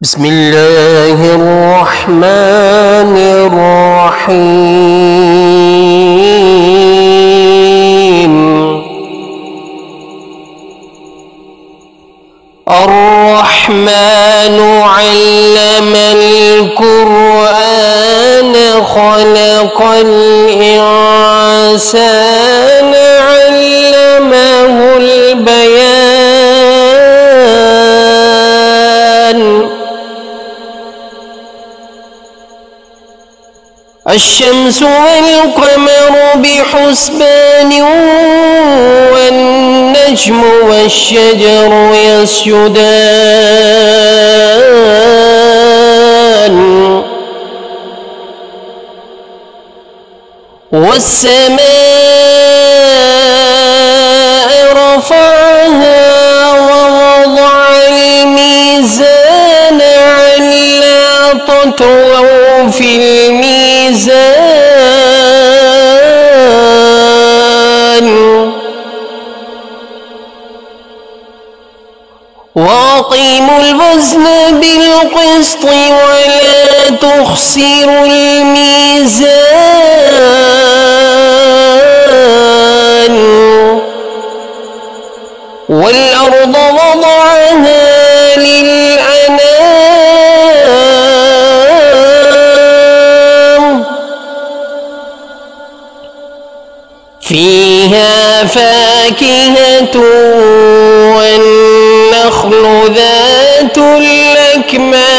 بسم الله الرحمن الرحيم. الرحمن علم القرآن خلق الإنسان علمه البيان. الشمس والقمر بحسبان والنجم والشجر يسجدان والسماء رفعها ووضع الميزان ألا تطغوا في الميزان وأقيموا الوزن بالقسط ولا تخسروا الميزان والأرض وضعها للأنام فيها فاكهة والنخل ذات الأكمام